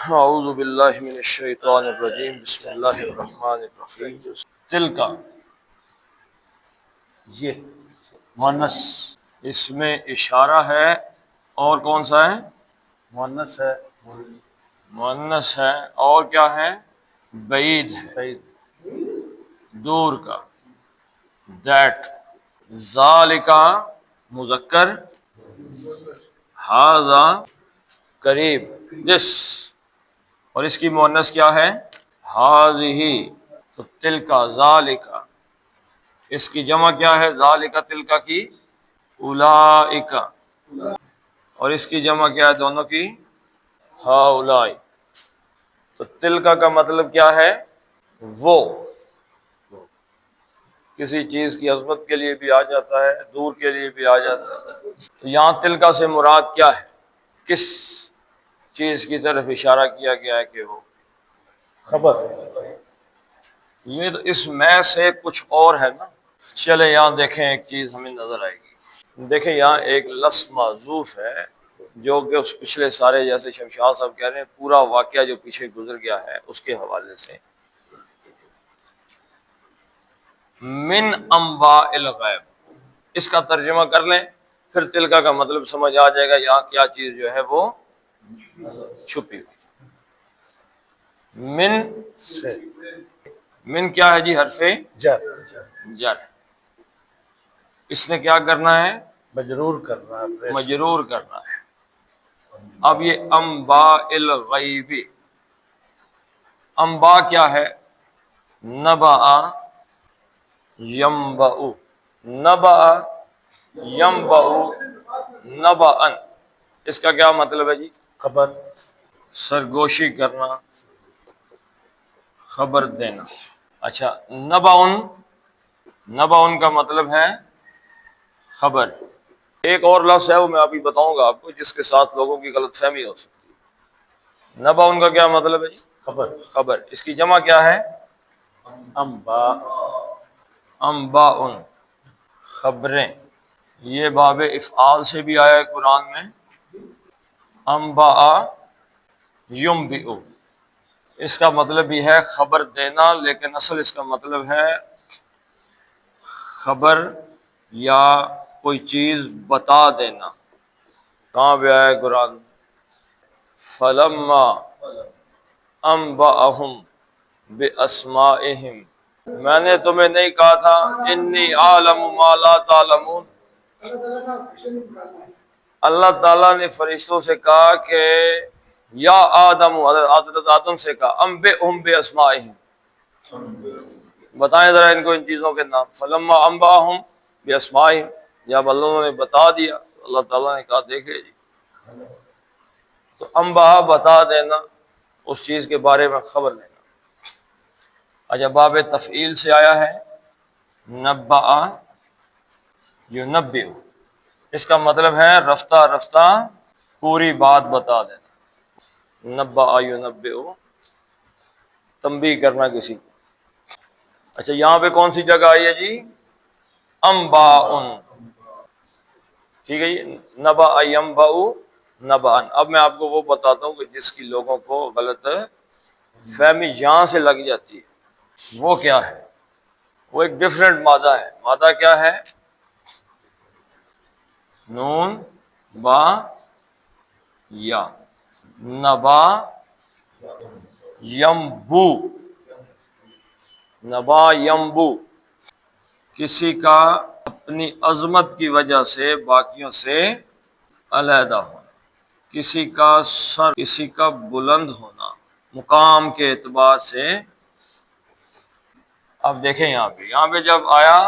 اعوذ باللہ من الشیطان الرجیم، بسم اللہ الرحمن الرحیم۔ تلکا یہ مؤنث اس میں اشارہ ہے، اور کون سا ہے؟ مؤنث ہے، مؤنث ہے، اور کیا ہے؟ بعید ہے، بعید دور کا۔ دیٹ، ذالکا مذکر، ھذا قریب، دس، اور اس کی مؤنث کیا ہے؟ ھذہ۔ تو تلکا ذالکا، اس کی جمع کیا ہے؟ ذالکا تلکا کی اولئک، اور اس کی جمع کیا ہے دونوں کی؟ ہؤلاء۔ تو تلکا کا مطلب کیا ہے؟ وہ۔ کسی چیز کی عظمت کے لیے بھی آ جاتا ہے، دور کے لیے بھی آ جاتا ہے۔ تو یہاں تلکا سے مراد کیا ہے؟ کس چیز کی طرف اشارہ کیا گیا ہے کہ وہ؟ خبر۔ یہ تو اس میں سے کچھ اور ہے نا۔ چلے یہاں دیکھیں، ایک چیز ہمیں نظر آئے گی۔ دیکھیں یہاں ایک لفظ معذوف ہے، جو کہ اس پچھلے سارے، جیسے شمشاد صاحب کہہ رہے ہیں، پورا واقعہ جو پیچھے گزر گیا ہے اس کے حوالے سے۔ من انباء الغیب، اس کا ترجمہ کر لیں، پھر تلکا کا مطلب سمجھ آ جائے گا یہاں کیا چیز جو ہے وہ چھپی ہوئی۔ من، سے من کیا ہے جی؟ حرف جر، جر۔ اس نے کیا کرنا ہے؟ مجرور کرنا ہے، مجرور کرنا ہے۔ اب یہ انباء الغیب، انباء کیا ہے؟ نبأ، ینبأ، نبأ ینبأ نبأً، اس کا کیا مطلب ہے جی؟ خبر۔ سرگوشی کرنا، خبر دینا۔ اچھا، نبأ، نبأ کا مطلب ہے خبر۔ ایک اور لفظ ہے، وہ میں ابھی بتاؤں گا آپ کو، جس کے ساتھ لوگوں کی غلط فہمی ہو سکتی ہے۔ نبأ کا کیا مطلب ہے جی؟ خبر۔ خبر۔ اس کی جمع کیا ہے؟ انباء، انباء، خبریں۔ یہ باب افعال سے بھی آیا ہے قرآن میں، انباء ینبئ، اس کا مطلب بھی ہے خبر دینا، لیکن اصل اس کا مطلب ہے خبر یا کوئی چیز بتا دینا۔ کہاں پہ آیا ہے قرآن؟ فلما انبأہم باسمائہم، میں نے تمہیں نہیں کہا تھا انی اعلم ما لا تعلمون؟ اللہ تعالیٰ نے فرشتوں سے کہا کہ یا آدم، حضرت آدم سے کہا انبئہم باسمائہم، بتائیں ذرا ان کو ان چیزوں کے نام۔ فلما انبأہم باسمائہم، جب اللہ نے بتا دیا، اللہ تعالیٰ نے کہا دیکھے جی، تو انبا بتا دینا، اس چیز کے بارے میں خبر لینا۔ اچھا، باب تفعیل سے آیا ہے نبأ ینبئ، اس کا مطلب ہے رفتہ رفتہ پوری بات بتا دینا۔ نبأ ینبئ، تنبیہ کرنا کسی کو۔ اچھا، یہاں پہ کون سی جگہ آئی ہے جی؟ انباء، ٹھیک ہے جی، نبأ ینبأ نبأ۔ اب میں آپ کو وہ بتاتا ہوں کہ جس کی لوگوں کو غلط فہمی یہاں سے لگ جاتی ہے، وہ کیا ہے؟ وہ ایک ڈیفرنٹ مادہ ہے۔ مادہ کیا ہے؟ نون با یا، نبا ینبو، نبا ینبو، کسی کا اپنی عظمت کی وجہ سے باقیوں سے علیحدہ ہونا، کسی کا سر، کسی کا بلند ہونا مقام کے اعتبار سے۔ اب دیکھیں یہاں پہ جب آیا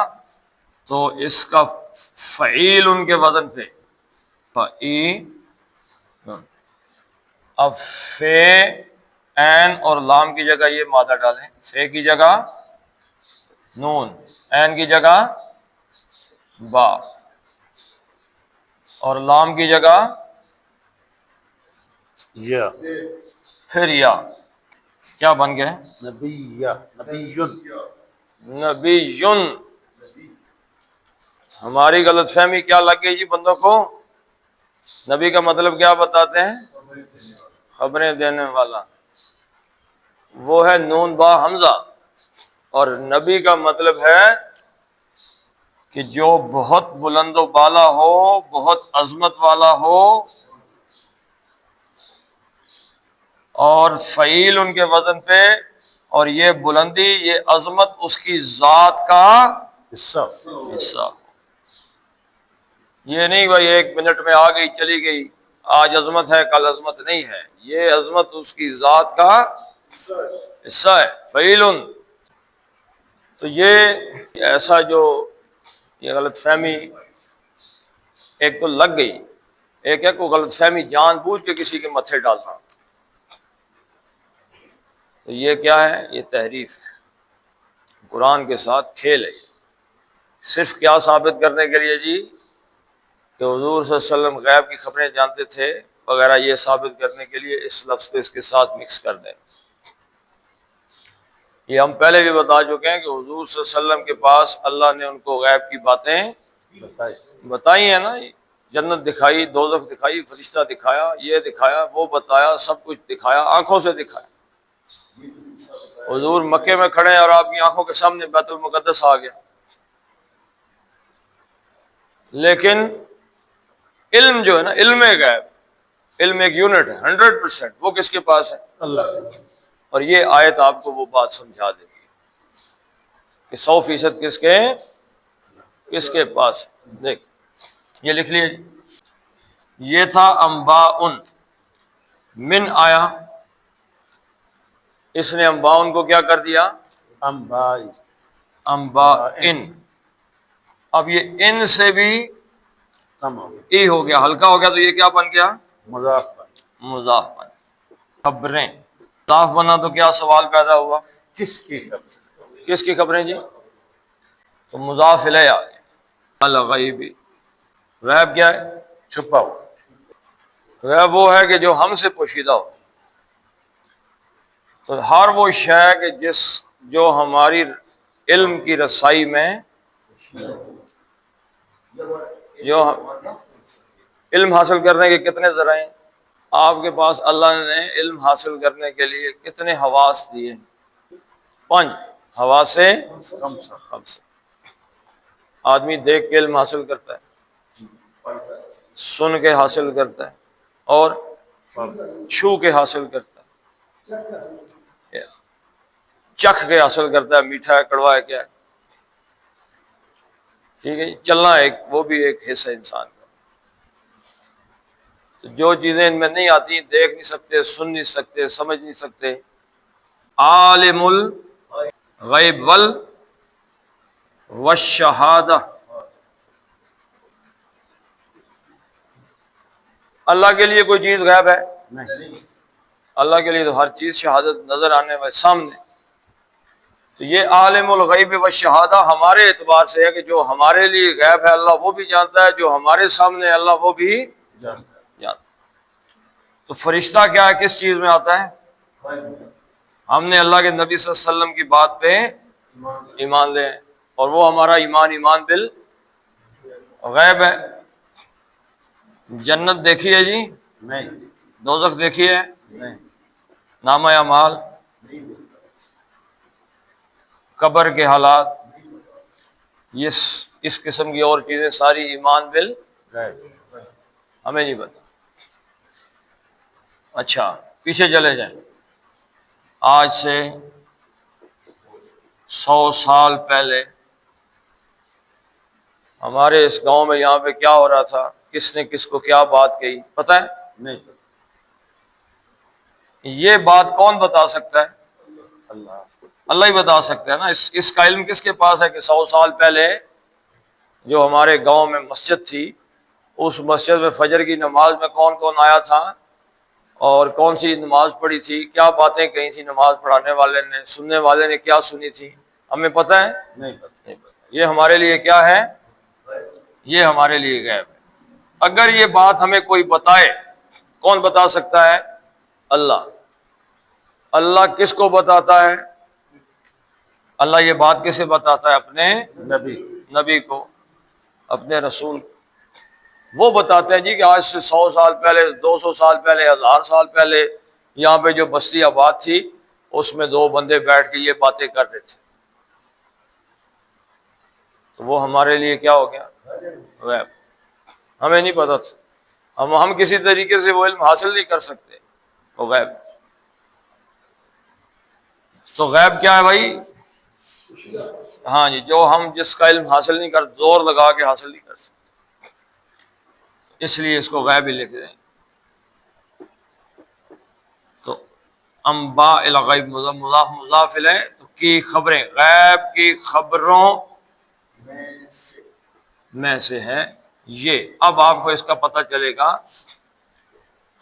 تو اس کا فعیل ان کے وزن پہ فعیل، اب فے، عین اور لام کی جگہ یہ مادہ ڈالیں، فے کی جگہ نون، عین کی جگہ با، اور لام کی جگہ یا، پھر یا، کیا بن گئے؟ نبی، نبیٌ۔ نبیٌ۔ ہماری غلط فہمی کیا لگ گئی جی بندوں کو؟ نبی کا مطلب کیا بتاتے ہیں؟ خبریں دینے والا، وہ ہے نون با حمزہ، اور نبی کا مطلب ہے کہ جو بہت بلند و بالا ہو، بہت عظمت والا ہو، اور فعیل ان کے وزن پہ، اور یہ بلندی، یہ عظمت اس کی ذات کا حصہ حصہ. یہ نہیں بھائی 1 منٹ میں آ گئی چلی گئی، آج عظمت ہے کل عظمت نہیں ہے، یہ عظمت اس کی ذات کا حصہ ہے. فعیل. تو یہ ایسا جو یہ غلط فہمی ایک تو لگ گئی، ایک ہے کوئی غلط فہمی جان بوجھ کے کسی کے متھے ڈالنا، تو یہ کیا ہے؟ یہ تحریف ہے، قرآن کے ساتھ کھیل ہے. صرف کیا ثابت کرنے کے لیے جی کہ حضور صلی اللہ علیہ وسلم غیب کی خبریں جانتے تھے وغیرہ، یہ ثابت کرنے کے لیے اس لفظ کو اس کے ساتھ مکس کر دیں. یہ ہم پہلے بھی بتا چکے ہیں کہ حضور صلی اللہ علیہ وسلم کے پاس اللہ نے ان کو غیب کی باتیں بتائی ہیں نا، جنت دکھائی، دوزخ دکھائی، فرشتہ دکھایا، یہ دکھایا، وہ بتایا، سب کچھ دکھایا، آنکھوں سے دکھایا. حضور مکے میں کھڑے ہیں اور آپ کی آنکھوں کے سامنے بیت المقدس آ گیا، لیکن علم جو ہے نا، علم غیب، علم ایک یونٹ ہے 100%، وہ کس کے پاس ہے؟ اللہ. اور یہ آیت آپ کو وہ بات سمجھا دے گی کہ 100% کس کے پاس ہے. دیکھ یہ لکھ لیے، یہ تھا انباء، من آیا، اس نے انباء کو کیا کر دیا؟ انبائی. انباء. اب یہ ان سے بھی کم ہو گیا. ای ہو گیا، ہلکا ہو گیا، تو یہ کیا بن گیا؟ مضاف. مضاف بن. خبریں مضاف بنا تو کیا سوال پیدا ہوا؟ کس کی خبر؟ کس کی خبریں جی؟ تو مضاف الیہ آ گیا. الغیبی، غیب کیا ہے؟ چھپا ہوا. غیب وہ ہے کہ جو ہم سے پوشیدہ ہو. تو ہر وہ شے کہ جو ہماری علم کی رسائی میں، جو علم حاصل کرنے کے کتنے ذرائع آپ کے پاس؟ اللہ نے علم حاصل کرنے کے لیے کتنے حواس دیے؟ 5 حواس خمسہ. آدمی دیکھ کے علم حاصل کرتا ہے، سن کے حاصل کرتا ہے، اور چھو کے حاصل کرتا ہے، چکھ کے حاصل کرتا ہے، میٹھا ہے کڑوا ہے کیا ہے. ٹھیک ہے، چلنا ایک وہ بھی ایک حصہ انسان کا. تو جو چیزیں ان میں نہیں آتی، دیکھ نہیں سکتے، سن نہیں سکتے، سمجھ نہیں سکتے. عالم الغیب والشہادہ، اللہ کے لیے کوئی چیز غیب ہے؟ نہیں. اللہ کے لیے تو ہر چیز شہادت نظر آنے والے سامنے. تو یہ عالم الغیب والشہادہ ہمارے اعتبار سے ہے کہ جو ہمارے لیے غیب ہے اللہ وہ بھی جانتا ہے، جو ہمارے سامنے ہے اللہ وہ بھی جانتا. جانتا. تو فرشتہ کیا ہے؟ کس چیز میں آتا ہے؟ ہم نے اللہ کے نبی صلی اللہ علیہ وسلم کی بات پہ ایمان لے، اور وہ ہمارا ایمان بالغیب ہے. جنت دیکھی ہے جی؟ نہیں. دوزخ دیکھی ہے؟ نہیں. نامہ اعمال، قبر کے حالات، یہ اس قسم کی اور چیزیں ساری ایمان غیب. ہمیں نہیں پتا. اچھا پیچھے چلے جائیں، آج سے 100 سال پہلے ہمارے اس گاؤں میں یہاں پہ کیا ہو رہا تھا؟ کس نے کس کو کیا بات کہی پتہ ہے؟ نہیں. یہ بات کون بتا سکتا ہے؟ اللہ. اللہ ہی بتا سکتا ہے نا. اس کا علم کس کے پاس ہے کہ 100 سال پہلے جو ہمارے گاؤں میں مسجد تھی، اس مسجد میں فجر کی نماز میں کون کون آیا تھا، اور کون سی نماز پڑھی تھی، کیا باتیں کہی تھی نماز پڑھانے والے نے، سننے والے نے کیا سنی تھی؟ ہمیں پتہ ہے؟ نہیں پتا. نہیں پتہ. یہ ہمارے لیے کیا ہے؟ یہ ہمارے لیے غیب ہے. اگر یہ بات ہمیں کوئی بتائے، کون بتا سکتا ہے؟ اللہ. اللہ کس کو بتاتا ہے؟ اللہ یہ بات کسے بتاتا ہے؟ اپنے نبی کو، اپنے رسول کو. وہ بتاتے ہیں جی کہ آج سے 100 سال پہلے، 200 سال پہلے، 1000 سال پہلے یہاں پہ جو بستی آباد تھی اس میں دو بندے بیٹھ کے یہ باتیں کر رہے تھے، تو وہ ہمارے لیے کیا ہو گیا؟ غیب. ہمیں نہیں پتا تھا، ہم کسی طریقے سے وہ علم حاصل نہیں کر سکتے، وہ غیب. تو غیب کیا ہے بھائی؟ ہاں جی، جو ہم جس کا علم حاصل نہیں کر، زور لگا کے حاصل نہیں کر سکتے، اس لیے اس کو غیب ہی لکھ دیں. تو انباء الغیب مضاف مضاف الیہ، تو کی خبریں، غیب کی خبروں میں سے ہے یہ. اب آپ کو اس کا پتہ چلے گا،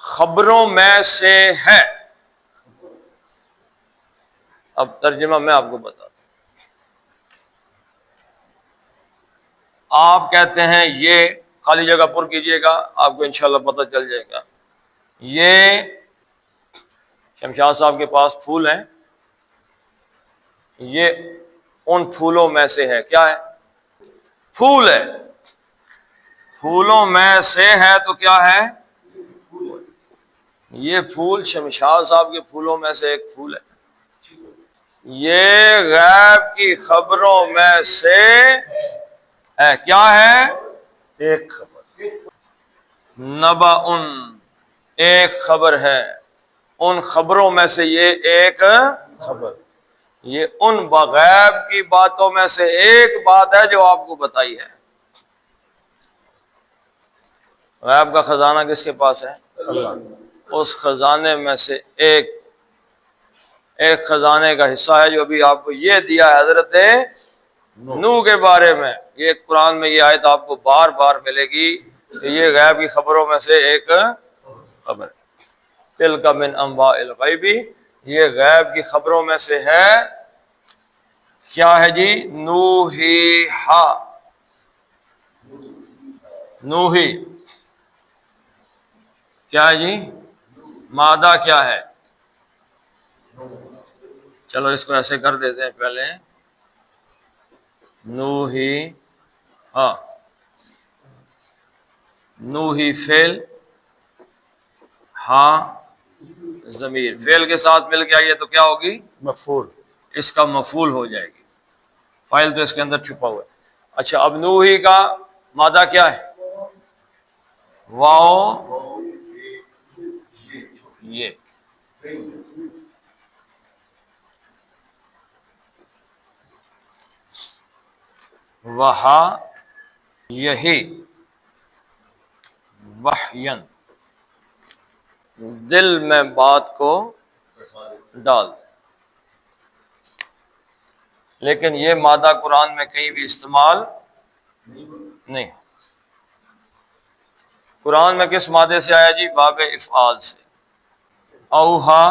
خبروں میں سے ہے. اب ترجمہ میں آپ کو بتا دوں. آپ کہتے ہیں یہ، خالی جگہ پر کیجئے گا، آپ کو انشاءاللہ پتہ چل جائے گا. یہ شمشاد صاحب کے پاس پھول ہیں، یہ ان پھولوں میں سے ہے. کیا ہے؟ پھول ہے. پھولوں میں سے ہے تو کیا ہے؟ یہ پھول شمشاد صاحب کے پھولوں میں سے ایک پھول ہے. یہ غیب کی خبروں میں سے ہے. کیا ہے؟ ایک خبر. نبأ، ایک خبر ہے. ان خبروں میں سے یہ ایک خبر. یہ ان غیب کی باتوں میں سے ایک بات ہے جو آپ کو بتائی ہے. غیب کا خزانہ کس کے پاس ہے؟ اللہ. اس خزانے میں سے ایک خزانے کا حصہ ہے جو ابھی آپ کو یہ دیا ہے حضرت نوح کے بارے میں. یہ قرآن میں یہ آیت آپ کو بار بار ملے گی کہ یہ غیب کی خبروں میں سے ایک خبر ہے. تلک من انباء الغیب، یہ غیب کی خبروں میں سے ہے. کیا ہے جی؟ نوحیہا، نوحی کیا ہے جی؟ مادہ کیا ہے؟ چلو اس کو ایسے کر دیتے ہیں پہلے. نوحی، ہاں، نوحی فعل، ہاں ضمیر. فعل کے ساتھ مل کے آئیے تو کیا ہوگی؟ مفعول. اس کا مفعول ہو جائے گی. فاعل تو اس کے اندر چھپا ہوا ہے. اچھا، اب نوحی کا مادہ کیا ہے؟ واو یہ. وہا یہی، وحین، دل میں بات کو ڈال. لیکن یہ مادہ قرآن میں کہیں بھی استعمال نہیں. قرآن میں کس مادے سے آیا جی؟ باب افعال سے. اوہا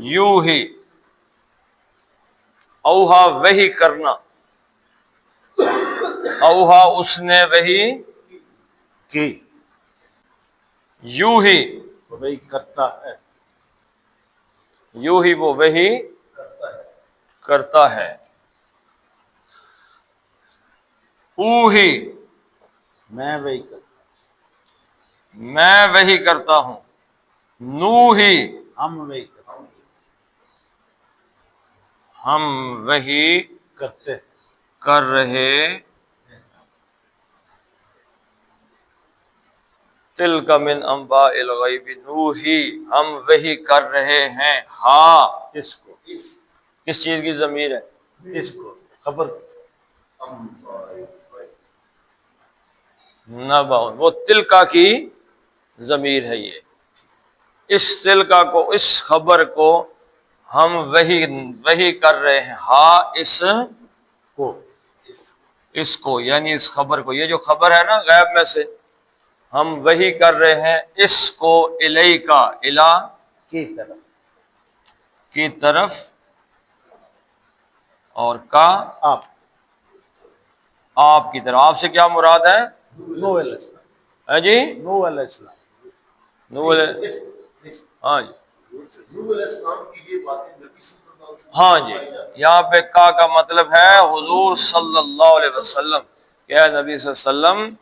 یوہی، اوہا وحی کرنا، اوہا اس نے وحی کی. یوہی، وہی کرتا ہے. یوہی وہ وحی کرتا ہے. اوہی میں وہی کرتا. میں وحی کرتا ہوں. نوحی ہم وہی کرتے ہیں. ہم وحی کرتے. کر رہے. تلک من انباء الغیب نوحی، ہم وحی کر رہے ہیں. ہاں، اس کو. کس چیز کی ضمیر ہے؟ اس کو خبر. نبأ، وہ تلکا کی ضمیر ہے. یہ اس تلکا کو، اس خبر کو ہم وحی کر رہے ہیں. ہاں اس کو یعنی اس خبر کو. یہ جو خبر ہے نا غیب میں سے، ہم وحی کر رہے ہیں اس کو الیکا، الا کی طرف. کی طرف، اور کا آپ کی طرف. آپ سے کیا مراد ہے؟ نوح علیہ السلام. ہے جی؟ نوح علیہ السلام. نوح علیہ، ہاں جی، ہاں جی. یہاں پہ کا مطلب ہے حضور صلی اللہ علیہ وسلم. کیا نبی صلی اللہ علیہ وسلم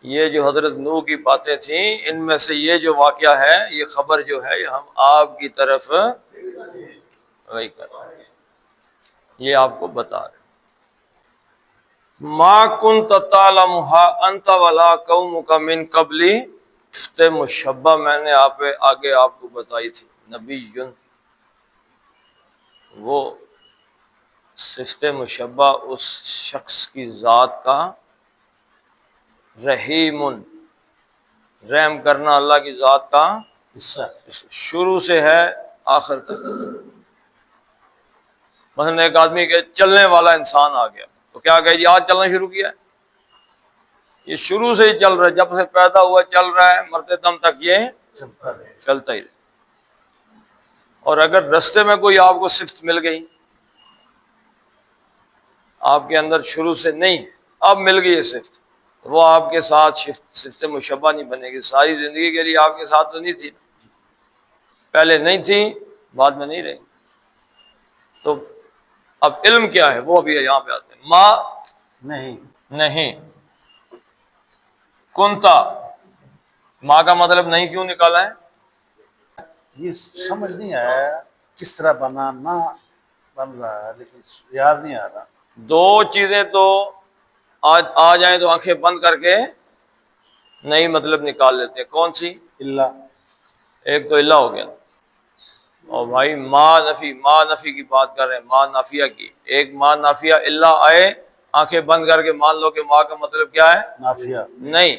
یہ جو حضرت نوح کی باتیں تھیں، ان میں سے یہ جو واقعہ ہے، یہ خبر جو ہے، یہ ہم آپ کی طرف وہی کر رہے ہیں، یہ آپ کو بتا رہے ہیں۔ ما کنت تعلمها انت ولا قومك من قبلی، صفت مشبہ میں نے آگے آپ کو بتائی تھی، نبی، وہ صفت مشبہ اس شخص کی ذات کا، رحیم، رحم کرنا اللہ کی ذات کا حصہ شروع سے ہے آخر تک۔ مثلا ایک آدمی کے چلنے والا انسان آ گیا تو کیا کہے جی آج چلنا شروع کیا ہے؟ یہ شروع سے ہی چل رہا ہے، جب سے پیدا ہوا چل رہا ہے، مرتے دم تک یہ چلتا رہے۔ چلتا ہی رہے۔ اور اگر رستے میں کوئی آپ کو صفت مل گئی، آپ کے اندر شروع سے نہیں ہے، اب مل گئی یہ صفت، وہ آپ کے ساتھ صفت مشبہ نہیں بنے گی، ساری زندگی کے لیے آپ کے ساتھ تو نہیں تھی، پہلے نہیں تھی، بعد میں نہیں رہی۔ تو اب علم کیا ہے وہ ابھی یہاں پہ آتے ہیں۔ ماں نہیں، کنتا، ماں کا مطلب نہیں کیوں نکالا ہے؟ یہ سمجھ نہیں آیا کس طرح بنا، نہ بن رہا ہے لیکن یاد نہیں آ رہا۔ دو چیزیں تو آج آ جائیں تو آنکھیں بند کر کے نہیں مطلب نکال لیتے ہیں۔ کون سی؟ اللہ، ایک تو اللہ ہو گیا، اور بھائی ما نفی کی بات کر رہے ہیں، ما نافیہ کی۔ ایک ما نافیہ اللہ آئے، آنکھیں بند کر کے مان لو کہ ما کا مطلب کیا ہے؟ نافیہ۔ نہیں۔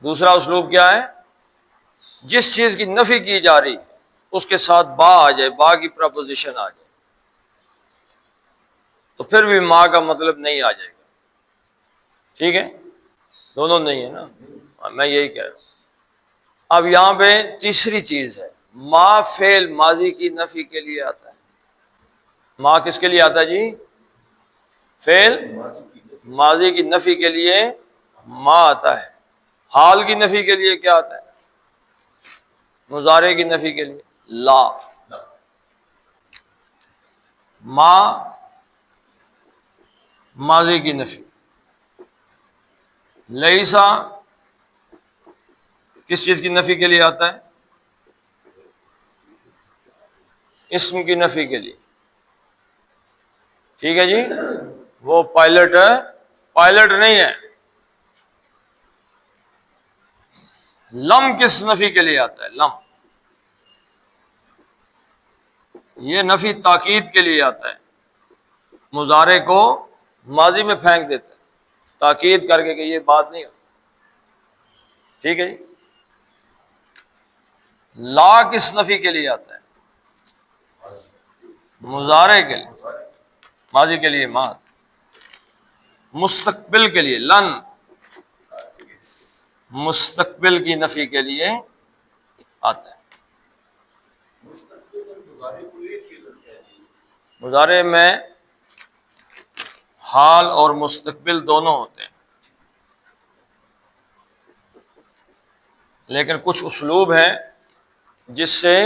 دوسرا اسلوب کیا ہے؟ جس چیز کی نفی کی جا رہی اس کے ساتھ با آ جائے، با کی پرپوزیشن آ جائے، تو پھر بھی ما کا مطلب نہیں آ جائے گا۔ ٹھیک ہے؟ دونوں نہیں ہے نا، میں یہی کہہ رہا ہوں۔ اب یہاں پہ تیسری چیز ہے، ما فعل ماضی کی نفی کے لیے آتا ہے۔ ما کس کے لیے آتا ہے جی؟ فعل ماضی کی نفی کے لیے ما آتا ہے۔ حال کی نفی کے لیے کیا آتا ہے؟ مضارع کی نفی کے لیے لا۔ ما ماضی کی نفی، لیسا کس چیز کی نفی کے لیے آتا ہے؟ اسم کی نفی کے لیے۔ ٹھیک ہے جی؟ وہ پائلٹ نہیں ہے۔ لم کس نفی کے لیے آتا ہے؟ لم، یہ نفی تاکید کے لیے آتا ہے، مضارع کو ماضی میں پھینک دیتا ہے تاکید کر کے کہ یہ بات نہیں ہو۔ ٹھیک ہے جی؟ لا کس نفی کے لیے آتا ہے؟ مضارع کے لیے، ماضی کے لیے ما، مستقبل کے لیے لن، مستقبل کی نفی کے لیے آتا ہے۔ مضارع میں حال اور مستقبل دونوں ہوتے ہیں، لیکن کچھ اسلوب ہیں جس سے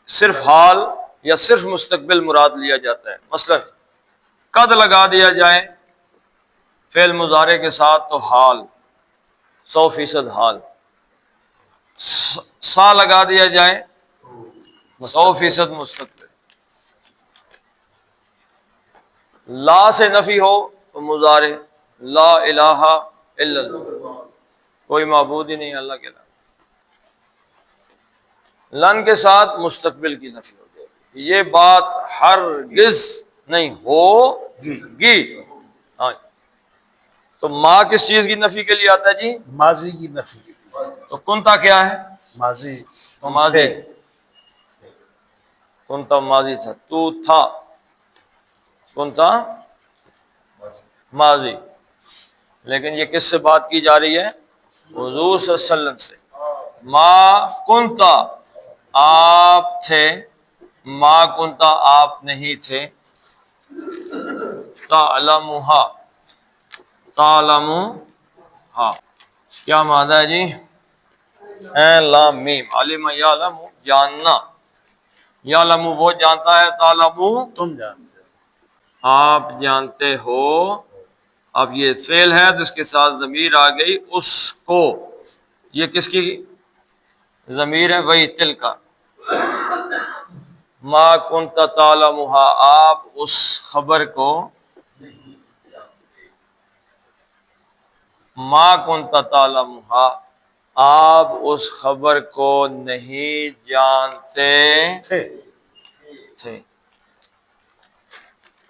صرف حال یا صرف مستقبل مراد لیا جاتا ہے۔ مثلا قد لگا دیا جائے فعل مضارع کے ساتھ تو حال، 100% حال۔ سا لگا دیا جائے 100% مستقبل۔ لا سے نفی ہو تو مضارع، لا الہ الا اللہ، کوئی معبود ہی نہیں اللہ کے علاوہ۔ لن کے ساتھ مستقبل کی نفی ہو جائے گی، یہ بات ہرگز نہیں ہوگی۔ ہاں، تو ما کس چیز کی نفی کے لیے آتا ہے جی؟ ماضی کی نفی کے لیے۔ تو کنتا کیا ہے؟ ماضی، تم ماضی، تھے۔ کنتا ماضی تھا، تو تھا، کنتا ماضی۔ لیکن یہ کس سے بات کی جا رہی ہے؟ حضور صلی اللہ علیہ وسلم سے۔ ما کنتا، آپ تھے، ما کنتا، آپ نہیں تھے، تعلمھا، تعلمھا کیا معنی ہے جی؟ لام میم، علم یعلم، جاننا، یعلم وہ جانتا ہے، تعلم تم جانتے ہو۔ آپ جانتے ہو، اب یہ فعل ہے تو اس کے ساتھ ضمیر آ گئی اس کو، یہ کس کی ضمیر ہے؟ وہی تل کا، ما کنت تعلمھا، آپ اس خبر کو، ما کنت تعلمھا، آپ اس خبر کو نہیں جانتے تھے تھے۔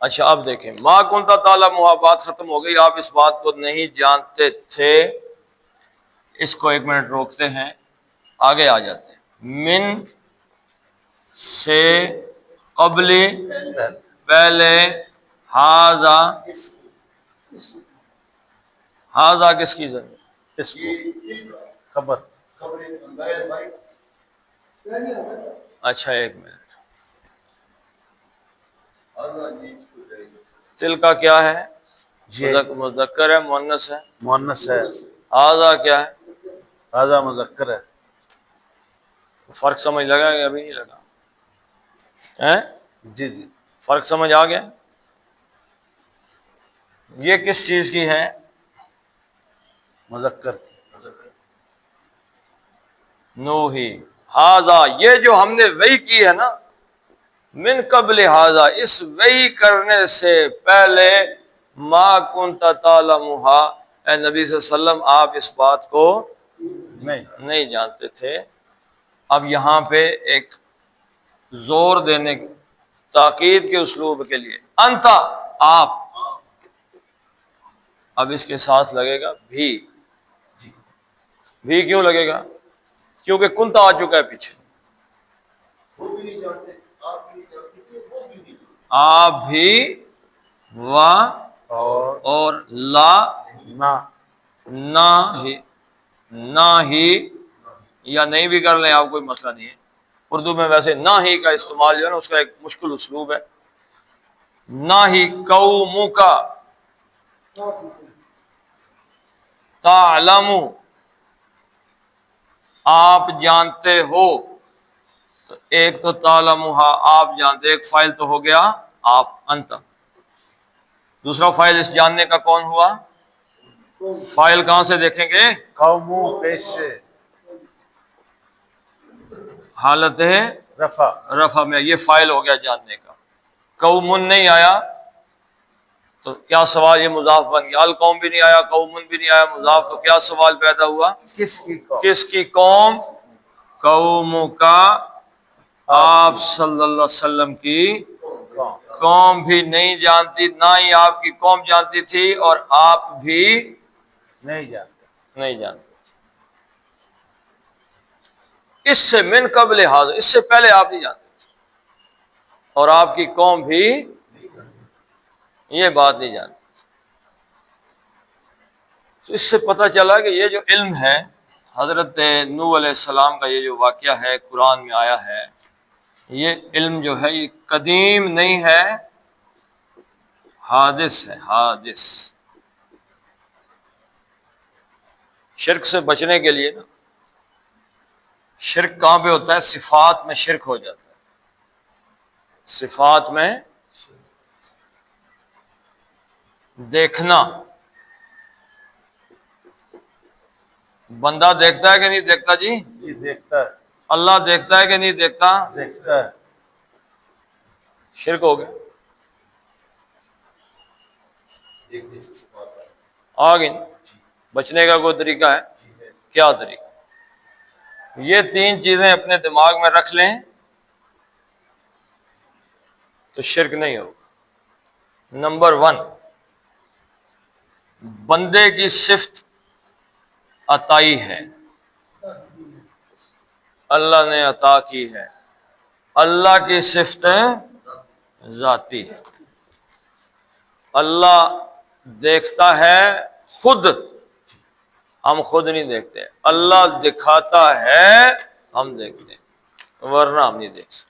اچھا اب دیکھیں، ما کنت تعلمھا، بات ختم ہو گئی، آپ اس بات کو نہیں جانتے تھے۔ اس کو ایک منٹ روکتے ہیں، آگے آ جاتے ہیں۔ من سے قبل، پہلے، ہاذا، ہاذا کس کی ضمیر؟ اس کو خبر اچھا ایک منٹ، تل کا کیا ہے؟ یہ مذکر ہے مؤنث ہے؟ مؤنث ہے، ہاذا کیا ہے؟ ہذا مذکر ہے۔ فرق سمجھ لگا کہ ابھی نہیں لگا؟ ہیں؟ جی جی، فرق سمجھ آ گیا؟ یہ کس چیز کی ہے؟ مذکر نوحی، ہاذا، یہ جو ہم نے وحی کی ہے نا، من قبل ہاذا، اس وحی کرنے سے پہلے، ما کنت تعلمھا، اے نبی صلی اللہ علیہ وسلم آپ اس بات کو نہیں جانتے تھے۔ اب یہاں پہ ایک زور دینے، تاکید کے اسلوب کے لیے، انتا، آپ، اب اس کے ساتھ لگے گا بھی کیوں لگے گا؟ کیونکہ کنتا آ چکا ہے پیچھے، آپ بھی، و اور لا، نہ ہی، یا نہیں بھی کر لیں آپ، کوئی مسئلہ نہیں ہے۔ اردو میں ویسے نہ ہی کا استعمال جو ہے نا، اس کا ایک مشکل اسلوب ہے۔ نہ ہی قومک تعلم، آپ جانتے ہو، تو ایک تو تعلمھا آپ جانتے، ایک فاعل تو ہو گیا آپ، انت، دوسرا فاعل اس جاننے کا کون ہوا؟ فاعل کہاں سے دیکھیں گے؟ قوموں پیش سے حالت ہے رفع، رفع میں، یہ فاعل ہو گیا جاننے کا۔ قومن نہیں آیا تو کیا سوال، یہ مضاف بن گیا، القوم بھی نہیں آیا، قومن بھی نہیں آیا مضاف، تو کیا سوال پیدا ہوا؟ کس کی قوم؟ کس کی قوم؟ قوم کا، آپ صلی اللہ علیہ وسلم کی قوم بھی نہیں جانتی، نہ ہی آپ کی قوم جانتی تھی، اور آپ بھی نہیں جانتے۔ نہیں جانتے۔ اس سے من قبل حاضر، اس سے پہلے آپ نہیں جانتے تھے، اور آپ کی قوم بھی یہ بات نہیں جانتی۔ تو اس سے پتہ چلا کہ یہ جو علم ہے، حضرت نوح علیہ السلام کا یہ جو واقعہ ہے قرآن میں آیا ہے، یہ علم جو ہے یہ قدیم نہیں ہے، حادث ہے، حادث۔ شرک سے بچنے کے لیے نا، شرک کہاں پہ ہوتا ہے؟ صفات میں شرک ہو جاتا ہے، صفات میں دیکھنا۔ بندہ دیکھتا ہے کہ نہیں دیکھتا جی؟ جی دیکھتا ہے، اللہ دیکھتا ہے کہ نہیں دیکھتا؟ دیکھتا ہے۔ شرک ہو گیا، آگے بچنے کا کوئی طریقہ ہے؟ کیا طریقہ؟ یہ تین چیزیں اپنے دماغ میں رکھ لیں تو شرک نہیں ہوگا۔ نمبر 1، بندے کی صفت عطائی ہے، اللہ نے عطا کی ہے، اللہ کی صفت ذاتی ہے۔ اللہ دیکھتا ہے خود، ہم خود نہیں دیکھتے، اللہ دکھاتا ہے، ہم دیکھتے ہیں، ورنہ ہم نہیں دیکھ سکتے۔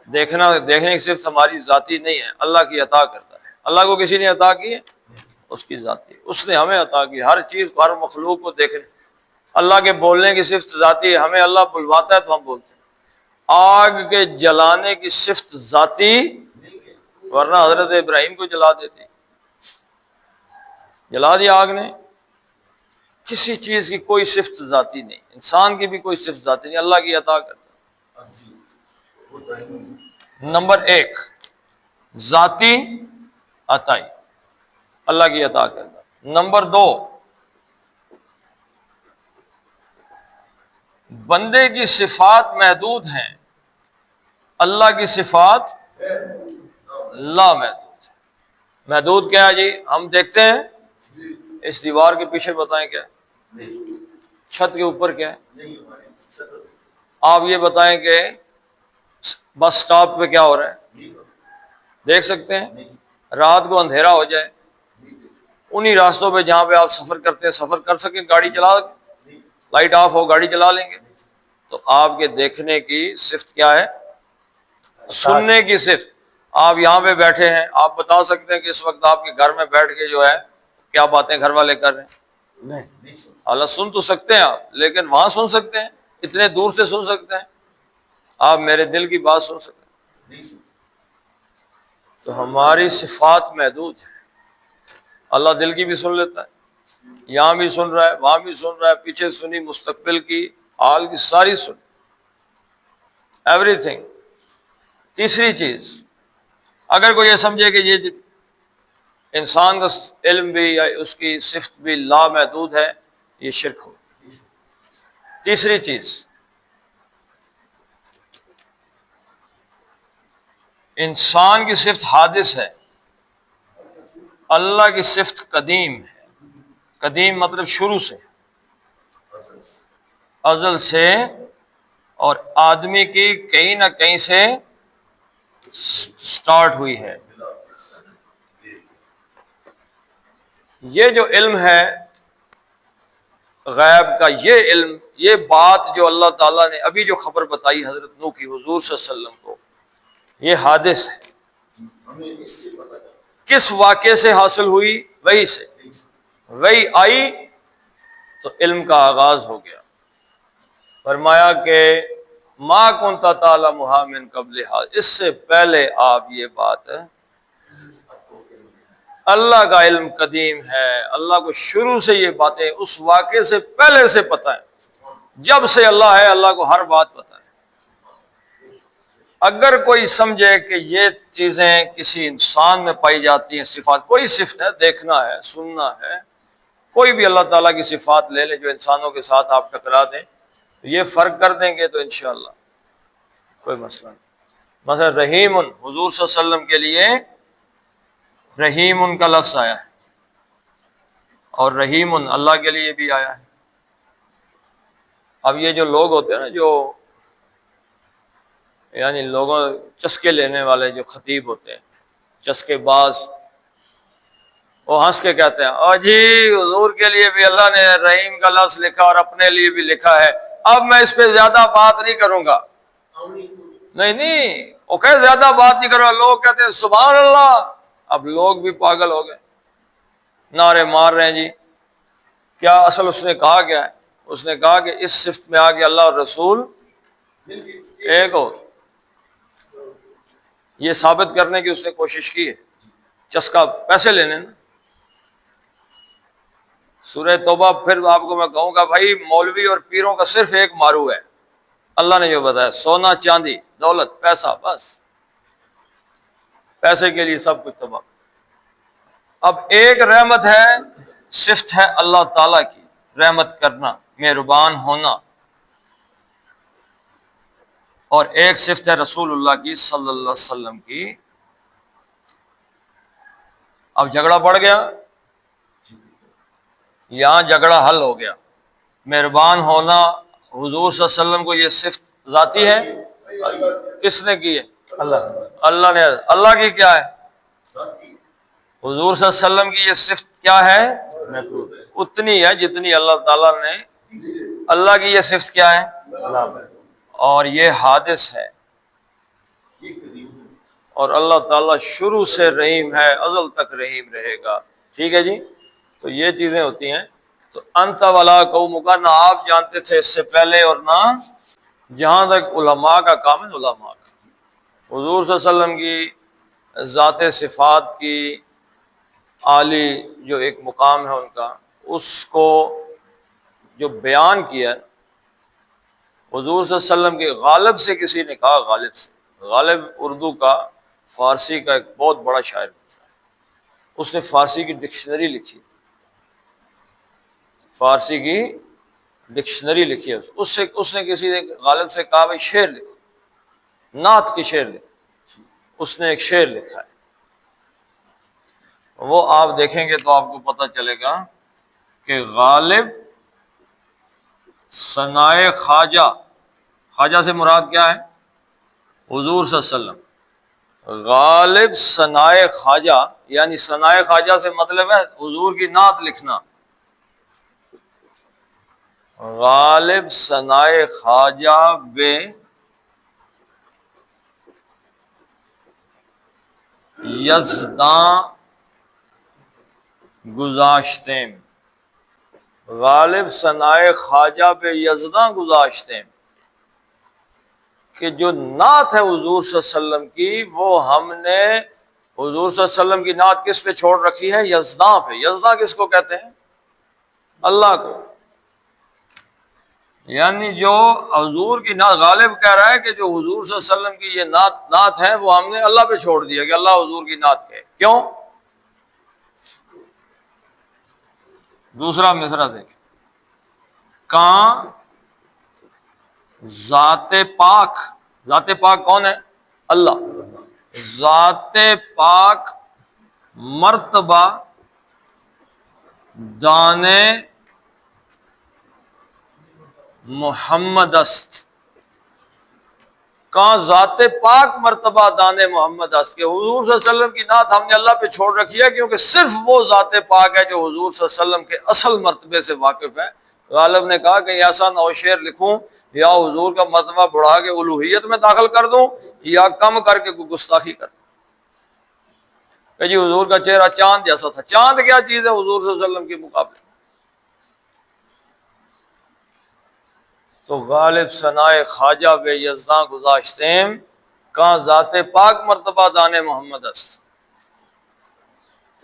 دیکھنے کی صرف ہماری ذاتی نہیں ہے، اللہ کی عطا کرتا ہے۔ اللہ کو کسی نے عطا کی ہے؟ اس کی ذاتی، اس نے ہمیں عطا کی ہر چیز کو، ہر مخلوق کو دیکھنے۔ اللہ کے بولنے کی صفت ذاتی ہے، ہمیں اللہ بلواتا ہے تو ہم بولتے ہیں۔ آگ کے جلانے کی صفت ذاتی، ورنہ حضرت ابراہیم کو جلا دیتی۔ جلا دیا آگ نے. کسی چیز کی کوئی صفت ذاتی نہیں، انسان کی بھی کوئی صفت ذاتی نہیں، اللہ کی عطا کرتا. نمبر ایک ذاتی عطائی، اللہ کی عطا کرنا. نمبر دو بندے کی صفات محدود ہیں، اللہ کی صفات لا محدود. محدود کیا ہے جی؟ ہم دیکھتے ہیں اس دیوار کے پیچھے، بتائیں کیا ہے؟ چھت کے اوپر کیا ہے؟ آپ یہ بتائیں کہ بس سٹاپ پہ کیا ہو رہا ہے؟ دیکھ سکتے ہیں؟ رات کو اندھیرا ہو جائے، انہی راستوں پہ جہاں پہ آپ سفر کرتے ہیں سفر کر سکیں، گاڑی چلا سکیں، لائٹ آف ہو گاڑی چلا لیں گے. تو آپ کے دیکھنے کی صفت کیا ہے؟ سننے کی صفت. آپ یہاں پہ بیٹھے ہیں، آپ بتا سکتے ہیں کہ اس وقت آپ کے گھر میں بیٹھ کے جو ہے کیا باتیں گھر والے کر رہے ہیں؟ نہیں. اللہ سن تو سکتے ہیں آپ، لیکن وہاں سن سکتے ہیں، اتنے دور سے سن سکتے ہیں. آپ میرے دل کی بات سن سکتے ہیں. تو ہماری صفات محدود ہیں. اللہ دل کی بھی سن لیتا ہے، یہاں بھی سن رہا ہے، وہاں بھی سن رہا ہے، پیچھے سنی، مستقبل کی، حال کی ساری سن، ایوری تھنگ. تیسری چیز، اگر کوئی یہ سمجھے کہ یہ انسان کا علم بھی یا اس کی صفت بھی لامحدود ہے، یہ شرک ہو. تیسری چیز، انسان کی صفت حادث ہے، اللہ کی صفت قدیم ہے. قدیم مطلب شروع سے، ازل سے، اور آدمی کی کہیں نہ کہیں سے سٹارٹ ہوئی ہے. یہ جو علم ہے غیب کا، یہ علم، یہ بات جو اللہ تعالیٰ نے ابھی جو خبر بتائی حضرت نوح کی حضور صلی اللہ علیہ وسلم کو، یہ حادث ہے. کس واقعے سے حاصل ہوئی؟ وحی سے. وحی آئی تو علم کا آغاز ہو گیا. فرمایا کہ ما کنت تعلمها من قبل هذا، اس سے پہلے آپ یہ بات، اللہ کا علم قدیم ہے، اللہ کو شروع سے یہ باتیں اس واقعے سے پہلے سے پتہ ہے. جب سے اللہ ہے اللہ کو ہر بات پتہ ہے. اگر کوئی سمجھے کہ یہ چیزیں کسی انسان میں پائی جاتی ہیں، صفات، کوئی صفت ہے، دیکھنا ہے، سننا ہے، کوئی بھی اللہ تعالیٰ کی صفات لے لیں جو انسانوں کے ساتھ آپ ٹکرا دیں، یہ فرق کر دیں گے تو انشاءاللہ کوئی مسئلہ نہیں. مثلا رحیم، حضور صلی اللہ علیہ وسلم کے لیے رحیم کا لفظ آیا ہے، اور رحیم اللہ کے لیے بھی آیا ہے. اب یہ جو لوگ ہوتے ہیں نا، جو یعنی لوگوں چسکے لینے والے جو خطیب ہوتے ہیں، چسکے باز، وہ ہنس کے کہتے ہیں جی حضور کے لیے بھی اللہ نے رحیم کا لفظ لکھا اور اپنے لیے بھی لکھا ہے، اب میں اس پہ زیادہ بات نہیں کروں گا. نہیں، وہ کہ زیادہ بات نہیں کروں گا. لوگ کہتے ہیں سبحان اللہ. اب لوگ بھی پاگل ہو گئے، نعرے مار رہے ہیں جی. کیا اصل اس نے کہا کیا ہے؟ اس نے کہا کہ اس صفت میں آگے اللہ اور رسول ایک ہو. یہ ثابت کرنے کی اس نے کوشش کی ہے، چسکا پیسے لینے نا. سورہ توبہ پھر آپ کو میں کہوں گا بھائی، مولوی اور پیروں کا صرف ایک مارو ہے، اللہ نے جو بتایا، سونا چاندی دولت پیسہ، بس پیسے کے لیے سب کچھ تباہ. اب ایک رحمت ہے، صفت ہے اللہ تعالیٰ کی رحمت کرنا، مہربان ہونا، اور ایک صفت ہے رسول اللہ کی صلی اللہ علیہ وسلم کی. اب جھگڑا بڑھ گیا، یہاں جھگڑا حل ہو گیا. مہربان ہونا، حضور صلی اللہ علیہ وسلم کو یہ صفت ذاتی ہے، کس نے کی ہے؟ اللہ نے. اللہ کی کیا ہے؟ حضور صلی اللہ علیہ وسلم کی یہ صفت کیا ہے؟ اتنی ہے جتنی اللہ تعالیٰ نے. اللہ کی یہ صفت کیا ہے؟ اور یہ حادث ہے، اور اللہ تعالیٰ شروع سے رحیم ہے، ازل تک رحیم رہے گا. ٹھیک ہے جی. تو یہ چیزیں ہوتی ہیں. تو انت ولا قومک، نہ آپ جانتے تھے اس سے پہلے اور نہ، جہاں تک علماء کا کام ہے، علماء کا، حضور صلی اللہ علیہ وسلم کی ذات صفات کی عالی جو ایک مقام ہے ان کا، اس کو جو بیان کیا حضور صلی اللہ علیہ وسلم کے غالب سے کسی نے کہا، غالب سے، غالب اردو کا فارسی کا ایک بہت بڑا شاعر، اس نے فارسی کی ڈکشنری لکھی، فارسی کی ڈکشنری لکھی ہے، اس نے کسی نے غالب سے کہا بھائی شعر لکھو، نعت کی شعر لکھو، اس نے ایک شعر لکھا ہے، وہ آپ دیکھیں گے تو آپ کو پتہ چلے گا کہ غالب ثنائے خواجہ، خواجہ سے مراد کیا ہے؟ حضور صلی اللہ علیہ وسلم، غالب ثنائے خواجہ، یعنی ثنائے خواجہ سے مطلب ہے حضور کی نعت لکھنا، غالب ثنائے خواجہ بے یزداں گذاشتیں، غالب ثنائے خواجہ بے یزداں گذاشتیں، کہ جو نعت ہے حضور صلی اللہ علیہ وسلم کی، وہ ہم نے حضور صلی اللہ علیہ وسلم کی نعت کس پہ چھوڑ رکھی ہے؟ یزداں پہ۔ یزداں کس کو کہتے ہیں؟ اللہ کو۔ یعنی جو حضور کی نعت، غالب کہہ رہا ہے کہ جو حضور صلی اللہ علیہ وسلم کی یہ نعت ہے وہ ہم نے اللہ پہ چھوڑ دیا کہ اللہ حضور کی نعت کہے۔ کیوں؟ دوسرا مصرع دیکھ، کہاں ذات پاک، ذات پاک کون ہے؟ اللہ، ذات پاک مرتبہ دانے محمد است، کہاں ذات پاک مرتبہ دانے محمد است، کہ حضور صلی اللہ علیہ وسلم کی نعت ہم نے اللہ پہ چھوڑ رکھی ہے کیونکہ صرف وہ ذات پاک ہے جو حضور صلی اللہ علیہ وسلم کے اصل مرتبے سے واقف ہے۔ غالب نے کہا کہ ایسا نو شعر لکھوں یا حضور کا مرتبہ بڑھا کے الوہیت میں داخل کر دوں یا کم کر کے کوئی گستاخی کر دوں کہ جی حضور کا چہرہ چاند جیسا تھا۔ چاند کیا چیز ہے حضور صلی اللہ علیہ وسلم کے مقابلے؟ تو غالب ثنائے خواجہ بے یزداں گذاشتیں، کہاں ذات پاک مرتبہ دانے محمد است۔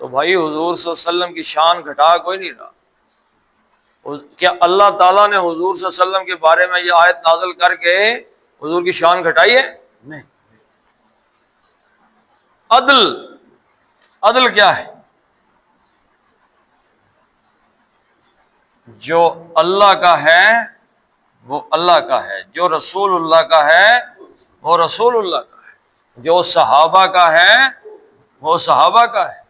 تو بھائی حضور صلی اللہ علیہ وسلم کی شان گھٹا کوئی نہیں رہا۔ کیا اللہ تعالیٰ نے حضور صلی اللہ علیہ وسلم کے بارے میں یہ آیت نازل کر کے حضور کی شان گھٹائی ہے؟ نہیں۔ عدل، عدل کیا ہے؟ جو اللہ کا ہے وہ اللہ کا ہے، جو رسول اللہ کا ہے وہ رسول اللہ کا ہے، جو صحابہ کا ہے وہ صحابہ کا ہے،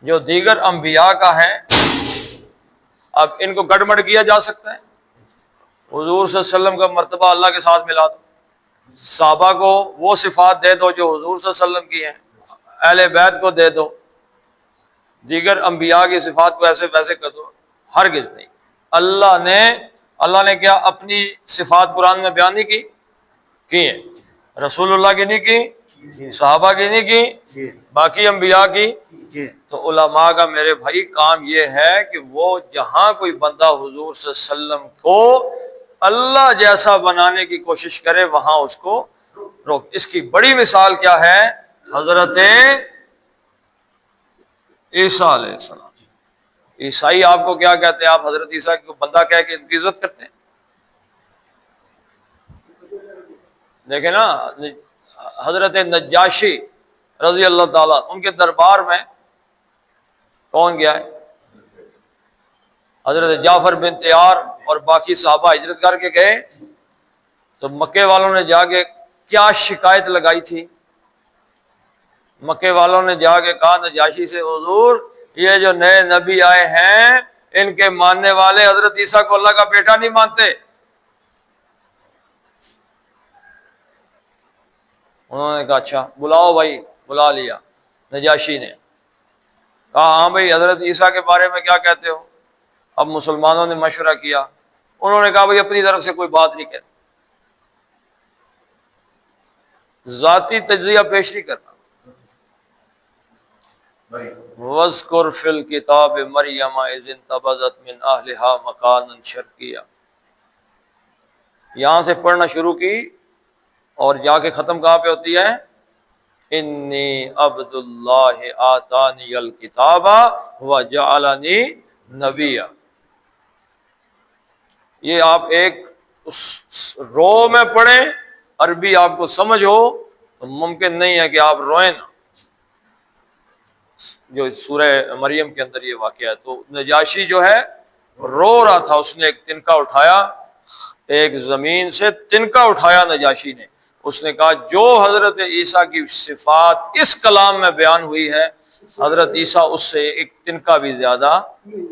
جو دیگر انبیاء کا ہے۔ اب ان کو گڑبڑ کیا جا سکتا ہے؟ حضور صلی اللہ علیہ وسلم کا مرتبہ اللہ کے ساتھ ملا دو، صحابہ کو وہ صفات دے دو جو حضور صلی اللہ علیہ وسلم کی ہیں، اہل بیت کو دے دو، دیگر انبیاء کی صفات کو ایسے ویسے کر دو، ہرگز نہیں۔ اللہ نے کیا اپنی صفات قرآن میں بیان نہیں کی ہیں؟ رسول اللہ کی نہیں کی، صحابہ کی نہیں کی، باقی انبیاء کی۔ تو علماء کا میرے بھائی کام یہ ہے کہ وہ جہاں کوئی بندہ حضور صلی اللہ علیہ وسلم کو اللہ جیسا بنانے کی کوشش کرے وہاں اس کو روک۔ اس کی بڑی مثال کیا ہے؟ حضرت عیسیٰ علیہ السلام۔ عیسائی آپ کو کیا کہتے ہیں؟ آپ حضرت عیسیٰ کو بندہ کہہ کے ان کی عزت کرتے ہیں؟ دیکھیں نا، حضرت نجاشی رضی اللہ تعالیٰ، ان کے دربار میں کون گیا ہے؟ حضرت جعفر بن طیار اور باقی صحابہ ہجرت کر کے گئے تو مکے والوں نے جا کے کیا شکایت لگائی تھی؟ مکے والوں نے جا کے کہا نجاشی سے، حضور یہ جو نئے نبی آئے ہیں ان کے ماننے والے حضرت عیسیٰ کو اللہ کا بیٹا نہیں مانتے۔ انہوں نے کہا اچھا بلاؤ بھائی، بلا لیا۔ نجاشی نے کہا ہاں بھائی حضرت عیسیٰ کے بارے میں کیا کہتے ہو؟ اب مسلمانوں نے مشورہ کیا، انہوں نے کہا بھائی اپنی طرف سے کوئی بات نہیں کہتے، ذاتی تجزیہ پیش نہیں کرنا۔ وَاذْكُرْ فِي الْكِتَابِ مَرْيَمَ إِذِ انتَبَذَتْ مِنْ أَهْلِهَا مَكَانًا شَرْقِيًّا، یہاں سے پڑھنا شروع کی اور جا کے ختم کہاں پہ ہوتی ہے؟ انی عبد اللہ آتانی الکتاب وجعلنی نبیا. یہ آپ ایک اس رو میں پڑھیں، عربی آپ کو سمجھ ہو تو ممکن نہیں ہے کہ آپ روئیں نہ. جو سورہ مریم کے اندر یہ واقعہ ہے، تو نجاشی جو ہے رو رہا تھا، اس نے ایک تنکا اٹھایا، ایک زمین سے تنکا اٹھایا نجاشی نے. اس نے کہا جو حضرت عیسیٰ کی صفات اس کلام میں بیان ہوئی ہے، حضرت عیسیٰ اس سے ایک تنکا بھی زیادہ نہیں.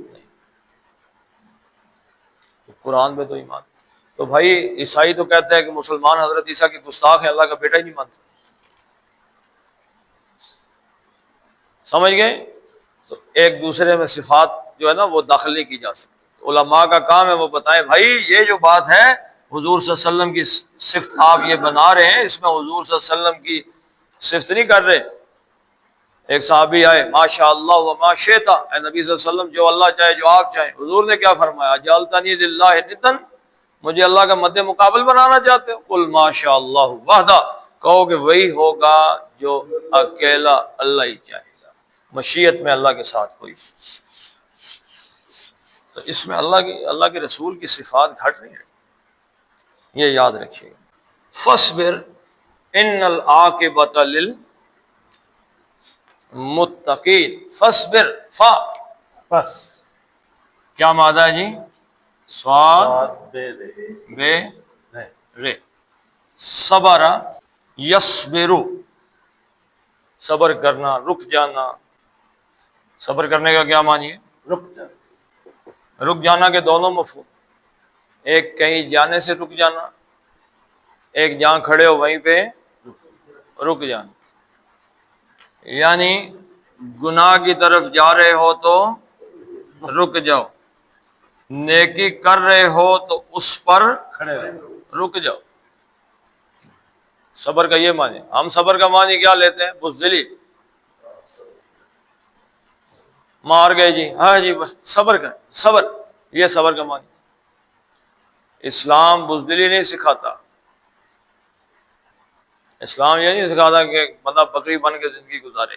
قرآن میں تو ایمان. تو بھائی عیسائی تو کہتے ہیں کہ مسلمان حضرت عیسیٰ کی گستاخ ہے، اللہ کا بیٹا ہی نہیں مانتا. سمجھ گئے؟ تو ایک دوسرے میں صفات جو ہے نا وہ داخل نہیں کی جا سکتی. علماء کا کام ہے وہ بتائیں بھائی یہ جو بات ہے حضور صلی اللہ علیہ وسلم کی صفت آپ یہ بنا رہے ہیں، اس میں حضور صلی اللہ علیہ وسلم کی صفت نہیں کر رہے. ایک صحابی آئے، ماشاء اللہ و ما شئت، اے نبی صلی اللہ علیہ وسلم جو اللہ چاہے جو آپ چاہیں. حضور نے کیا فرمایا؟ جعلتنی للہ ندا، مجھے اللہ کا مد مقابل بنانا چاہتے ہو؟ قل ماشاء اللہ وحدہ، کہو کہ وہی ہوگا جو اکیلا اللہ ہی چاہے گا. مشیت میں اللہ کے ساتھ ہوئی. تو اس میں اللہ کے رسول کی صفات گھٹ نہیں رہی، یہ یاد رکھیے. فاصبر ان العاقبۃ للمتقین. فاصبر، فا بس کیا مادہ ہے جی؟ سواد بے رے بے نہیں رے. صبر یصبرو، صبر کرنا، رک جانا. صبر کرنے کا کیا معنی ہے؟ رک جا. رک جانا کے دونوں مفہوم. ایک کہیں جانے سے رک جانا، ایک جہاں کھڑے ہو وہیں پہ رک جانا. یعنی گناہ کی طرف جا رہے ہو تو رک جاؤ، نیکی کر رہے ہو تو اس پر کھڑے رہو. رک جاؤ. صبر کا یہ معنی. ہم صبر کا معنی کیا لیتے ہیں؟ بزدلی، مار گئے جی، ہاں جی صبر کر، صبر، یہ صبر کا معنی. اسلام بزدلی نہیں سکھاتا. اسلام یہ نہیں سکھاتا کہ بندہ بکری بن کے زندگی گزارے،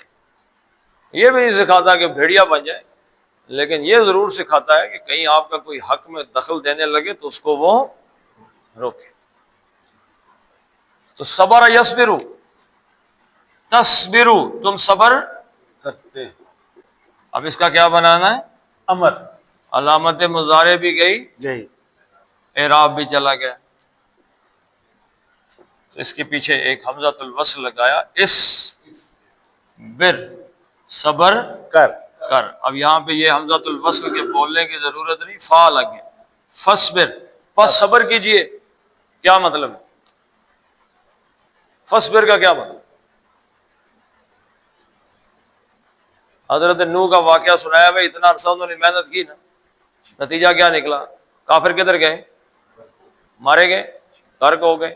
یہ بھی نہیں سکھاتا کہ بھیڑیا بن جائے. لیکن یہ ضرور سکھاتا ہے کہ کہیں آپ کا کوئی حق میں دخل دینے لگے تو اس کو وہ روکے. تو صبر یصبرو، تصبرو، تم صبر. کرتے ہیں. اب اس کا کیا بنانا ہے؟ امر علامت مضارع بھی گئی، یہی اعراب بھی چلا گیا. تو اس کے پیچھے ایک حمزۃ الوصل لگایا، اس بر، صبر کر. کر. اب یہاں پہ یہ حمزۃ الوصل کے بولنے کی ضرورت نہیں، فا لگے. فصبر، پس صبر کیجئے. کیا مطلب ہے فصبر کا؟ کیا مطلب؟ حضرت نوح کا واقعہ سنایا بھائی، اتنا عرصہ انہوں نے محنت کی نا، نتیجہ کیا نکلا؟ کافر کدھر گئے؟ مارے گئے، غرق ہو گئے.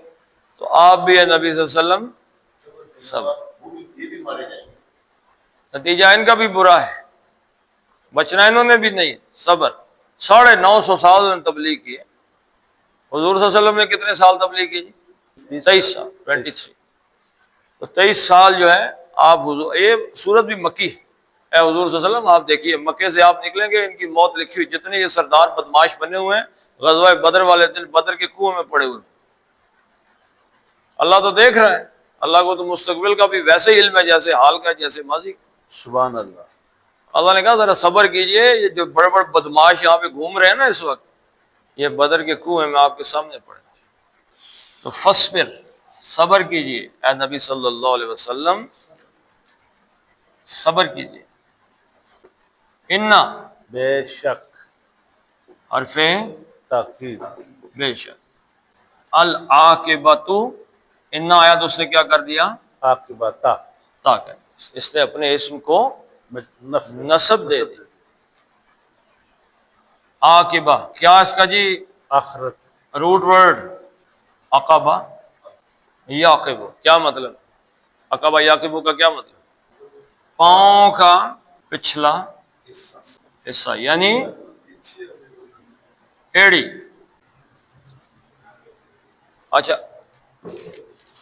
تو آپ بھی ہے نبی صلی اللہ علیہ وسلم صبر. نتیجہ ان کا بھی برا ہے، بچنا انہوں نے بھی نہیں. صبر. 950 سال انہوں نے تبلیغ کی ہے. حضور صلی اللہ علیہ وسلم نے کتنے سال تبلیغ کی؟ 23 سال، 23. تو 23 سال جو ہے آپ حضور، یہ سورت بھی مکی ہے. اے حضور صلی اللہ علیہ وسلم آپ دیکھیے، مکے سے آپ نکلیں گے، ان کی موت لکھی ہوئی. جتنے یہ سردار بدماش بنے ہوئے ہیں غزوہ بدر والے دن بدر کے کنویں میں پڑے ہوئے. اللہ تو دیکھ رہا ہے، اللہ کو تو مستقبل کا بھی ویسے ہی علم ہے جیسے حال کا، جیسے ماضی کا. سبحان اللہ. اللہ نے کہا ذرا صبر کیجئے، یہ جو بڑے بڑے بدماش یہاں پہ گھوم رہے ہیں نا اس وقت، یہ بدر کے کنویں میں آپ کے سامنے پڑے. تو فصبر، صبر کیجئے اے نبی صلی اللہ علیہ وسلم، صبر کیجئے. انا، بے شک، حرف تاکید. بے شک. العاقبۃ، انا آیا تو اس نے کیا کر دیا؟ عاقبۃ تا کر، اس نے اپنے اسم کو نصب دے دی. عاقبہ کیا اس کا جی؟ آخرت. روٹ ورڈ عقبہ یعقب. کیا مطلب؟ عقبہ یعقب کا کیا مطلب؟ پاؤں کا پچھلا حصہ، یعنی ایڑی. اچھا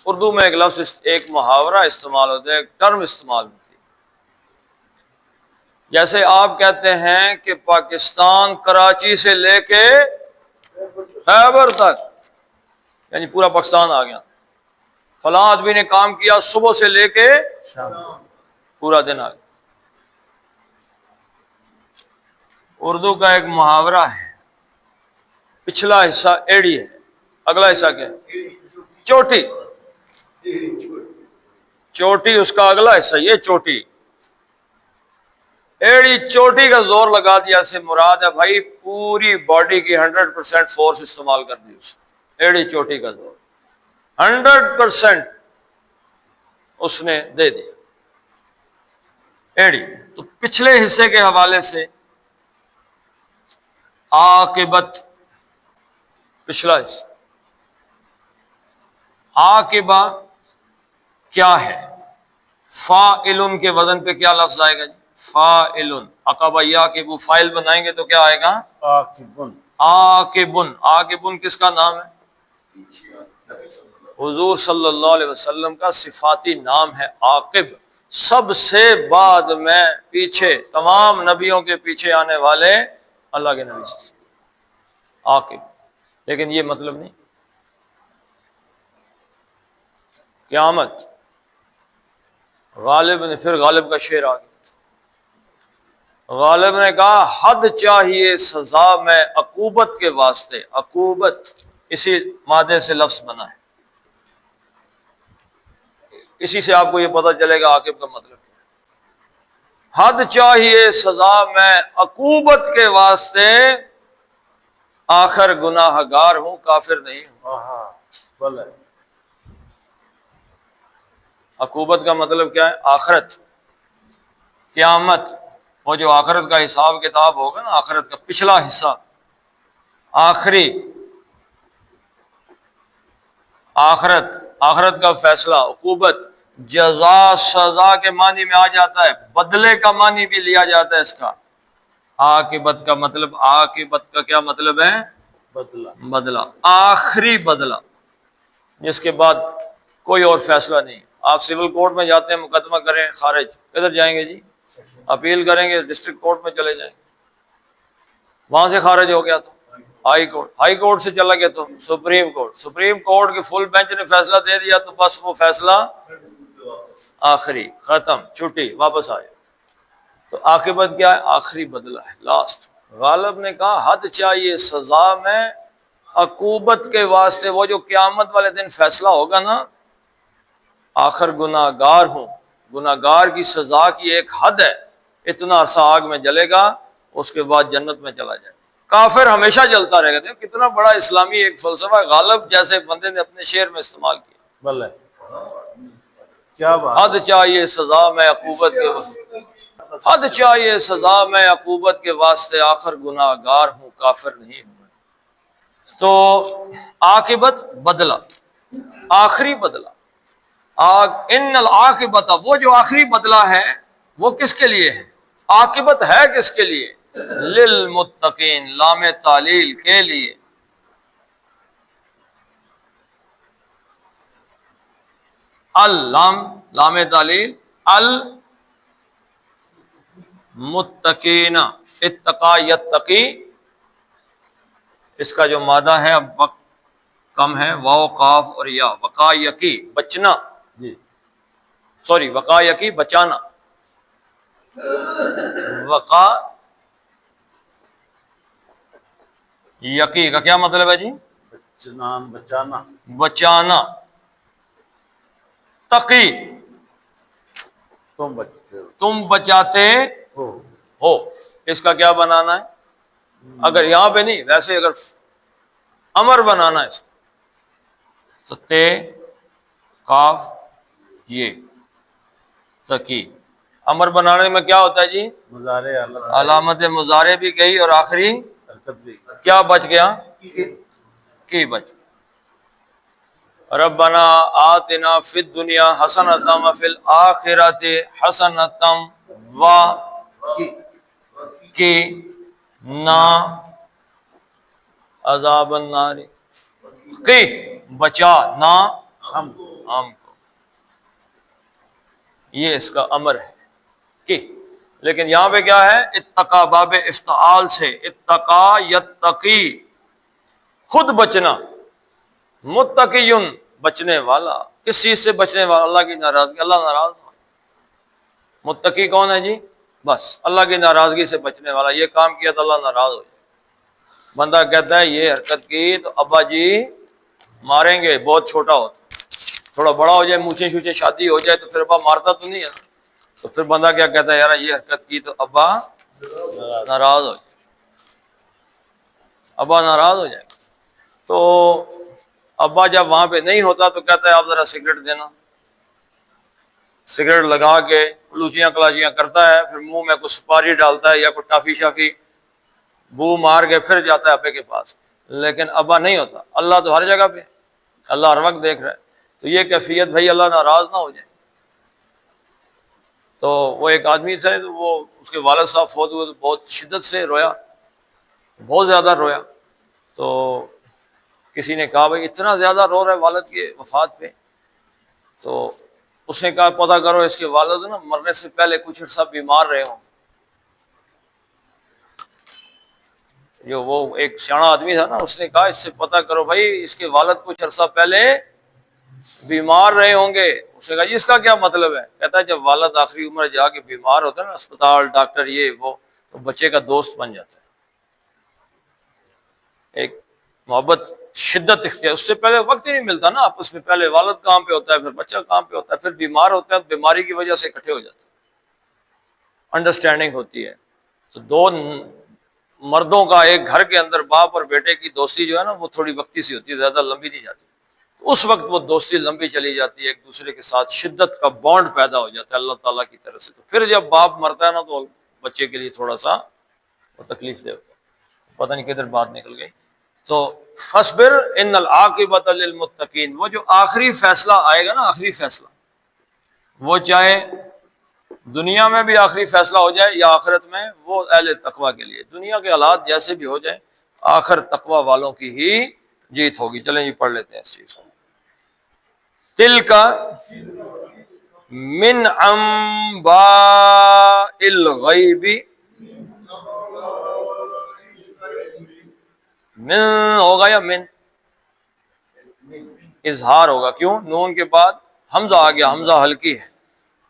اردو میں ایک لفظ، ایک محاورہ استعمال ہوتا ہے، ایک ٹرم استعمال ہوتی ہے. جیسے آپ کہتے ہیں کہ پاکستان کراچی سے لے کے خیبر تک، یعنی پورا پاکستان آ گیا. فلاں آدمی نے کام کیا صبح سے لے کے شام. پورا دن آ گیا. اردو کا ایک محاورہ ہے، پچھلا حصہ ایڑی ہے، اگلا حصہ کیا ہے؟ چوٹی. چوٹی اس کا اگلا حصہ، یہ چوٹی. ایڑی چوٹی کا زور لگا دیا سے مراد ہے بھائی پوری باڈی کی 100% فورس استعمال کر دی اس نے. ایڑی چوٹی کا زور 100% اس نے دے دیا. ایڑی تو پچھلے حصے کے حوالے سے عاقبت، پچھلا حصہ. عاقبہ کیا ہے؟ فاعل کے وزن پہ کیا لفظ آئے گا جی؟ فاعل. عقبہ یا کہ وہ فائل بنائیں گے تو کیا آئے گا؟ عاقبن. عاقبن. عاقبن کس کا نام ہے؟ حضور صلی اللہ علیہ وسلم کا صفاتی نام ہے عاقب. سب سے بعد میں پیچھے، تمام نبیوں کے پیچھے آنے والے اللہ کے نبی سے عاقب. لیکن یہ مطلب نہیں. قیامت، غالب نے، پھر غالب کا شعر آ گیا. غالب نے کہا حد چاہیے سزا میں عقوبت کے واسطے. عقوبت اسی مادے سے لفظ بنا ہے. اسی سے آپ کو یہ پتہ چلے گا عاقب کا مطلب کیا ہے. حد چاہیے سزا میں عقوبت کے واسطے، آخر گناہ گار ہوں کافر نہیں ہوں. ہاں بلے. عقوبت کا مطلب کیا ہے؟ آخرت، قیامت. وہ جو آخرت کا حساب کتاب ہوگا نا، آخرت کا پچھلا حصہ، آخری آخرت، آخرت کا فیصلہ. عقوبت جزا، سزا کے معنی میں آ جاتا ہے، بدلے کا معنی بھی لیا جاتا ہے اس کا. عاقبت کا مطلب، عاقبت کا کیا مطلب ہے؟ بدلہ. بدلہ، آخری بدلہ، جس کے بعد کوئی اور فیصلہ نہیں. آپ سول کورٹ میں جاتے ہیں، مقدمہ کریں، خارج، کدھر جائیں گے جی؟ اپیل کریں گے ڈسٹرکٹ کورٹ میں چلے جائیں گے. وہاں سے خارج ہو گیا تو ہائی کورٹ، ہائی کورٹ سے چلا گیا تو سپریم کورٹ، سپریم کورٹ کے فل بینچ نے فیصلہ دے دیا تو بس وہ فیصلہ آخری، ختم، چھٹی، واپس آئے. تو عاقبت کیا ہے؟ آخری بدلہ ہے، لاسٹ. غالب نے کہا حد چاہیے سزا میں عقوبت کے واسطے، وہ جو قیامت والے دن فیصلہ ہوگا نا، آخر گناہ گار ہوں. گناہ گار کی سزا کی ایک حد ہے، اتنا عرصہ آگ میں جلے گا، اس کے بعد جنت میں چلا جائے. کافر ہمیشہ جلتا رہے گا. دیکھو کتنا بڑا اسلامی ایک فلسفہ غالب جیسے بندے نے اپنے شعر میں استعمال کیا. بلے. کیا بات. حد چاہیے سزا میں عقوبت کے، حد چاہیے سزا میں عقوبت کے واسطے، آخر گناہ گار ہوں کافر نہیں ہوں. تو عاقبت بدلہ، آخری بدلہ. ان العاقبت، وہ جو آخری بدلہ ہے وہ کس کے لیے ہے؟ عاقبت ہے کس کے لیے؟ للمتقین، لام تعلیل کے لیے. اللام، لام تعلیل، المتقین، اتقا یتقی. اس کا جو مادہ ہے اب وقت کم ہے، واو قاف اور یا، وقا یقی بچنا، جی. سوری وقا یقی بچانا. وقا یقی کا کیا مطلب ہے جی؟ بچنان، بچانا. بچانا. تقی، تم بچتے ہو. تم بچاتے ہو. اس کا کیا بنانا ہے؟ اگر یہاں پہ نہیں، ویسے اگر امر بنانا ہے اس کو تو تے قاف یہ تقی. امر بنانے میں کیا ہوتا ہے جی؟ مضارع علامت مضارع بھی گئی اور آخری حرکت بھی. کیا بچ گیا؟ کی بچ گیا. ربنا آتنا فی الدنیا حسنۃ وفی الآخرۃ حسنۃ وقنا عذاب النار. کی بچا، نا ہم عام کو، یہ اس کا امر ہے کہ، لیکن یہاں پہ کیا ہے؟ اتقا، باب افتعال سے اتقا یتقی، خود بچنا، متقیون بچنے والا، کس چیز سے بچنے والا؟ اللہ کی ناراضگی، اللہ ناراض ہو۔ متقی کون ہے جی؟ بس اللہ کی ناراضگی سے بچنے والا، یہ کام کیا تو اللہ ناراض ہو جائے۔ بندہ کہتا ہے یہ حرکت کی تو ابا جی ماریں گے، بہت چھوٹا ہو، تھوڑا بڑا ہو جائے، مونچھیں شوچیں شادی ہو جائے تو پھر ابا مارتا تو نہیں ہے نا، تو پھر بندہ کیا کہتا ہے؟ یار یہ حرکت کی تو ابا ناراض ہو جائے، ابا ناراض ہو جائے۔ تو ابا جب وہاں پہ نہیں ہوتا تو کہتا ہے آپ ذرا سگریٹ دینا، سگریٹ لگا کے لوچیاں کلاشیاں کرتا ہے، پھر منہ میں کچھ سپاری ڈالتا ہے یا کوئی ٹافی شافی بو مار کے پھر جاتا ہے ابے کے پاس، لیکن ابا نہیں ہوتا۔ اللہ تو ہر جگہ پہ، اللہ ہر وقت دیکھ رہا ہے۔ تو یہ کیفیت بھائی اللہ ناراض نہ ہو جائے۔ تو وہ ایک آدمی تھے، تو وہ اس کے والد صاحب فوت ہوئے تو بہت شدت سے رویا، بہت زیادہ رویا۔ تو کسی نے کہا بھائی اتنا زیادہ رو رہا ہے والد کی وفات پہ؟ تو اس نے کہا پتہ کرو اس کے والد نا مرنے سے پہلے کچھ عرصہ بیمار رہے ہوں۔ جو وہ ایک سیاڑا آدمی تھا نا، اس نے کہا اس سے پتہ کرو بھائی اس کے والد کچھ عرصہ پہلے بیمار رہے ہوں گے۔ اس نے کہا جی اس کا کیا مطلب ہے؟ کہتا ہے جب والد آخری عمر جا کے بیمار ہوتا ہے نا، اسپتال ڈاکٹر یہ وہ، تو بچے کا دوست بن جاتا ہے، ایک محبت شدت اختیار، اس سے پہلے وقت ہی نہیں ملتا نا آپس میں، پہلے والد کام پہ ہوتا ہے، پھر بچہ کام پہ ہوتا ہے، پھر بیمار ہوتا ہے، بیماری کی وجہ سے اکٹھے ہو جاتے ہیں، انڈرسٹینڈنگ ہوتی ہے۔ تو دو مردوں کا ایک گھر کے اندر باپ اور بیٹے کی دوستی جو ہے نا وہ تھوڑی وقتی سی ہوتی ہے، زیادہ لمبی نہیں جاتی۔ اس وقت وہ دوستی لمبی چلی جاتی ہے، ایک دوسرے کے ساتھ شدت کا بانڈ پیدا ہو جاتا ہے اللہ تعالیٰ کی طرف سے۔ تو پھر جب باپ مرتا ہے نا تو بچے کے لیے تھوڑا سا وہ تکلیف دہ ہوتا ہے۔ پتہ نہیں کدھر بات نکل گئی۔ تو فصبر ان العاقبۃ للمتقین، وہ جو آخری فیصلہ آئے گا نا، آخری فیصلہ، وہ چاہے دنیا میں بھی آخری فیصلہ ہو جائے یا آخرت میں، وہ اہل تقویٰ کے لیے، دنیا کے حالات جیسے بھی ہو جائیں آخر تقویٰ والوں کی ہی جیت ہوگی۔ چلیں جی پڑھ لیتے ہیں اس چیز کو۔ تلک من انباء الغیب، من ہوگا یا من؟ اظہار ہوگا، کیوں؟ نون کے بعد حمزہ آ گیا، حمزہ ہلکی ہے،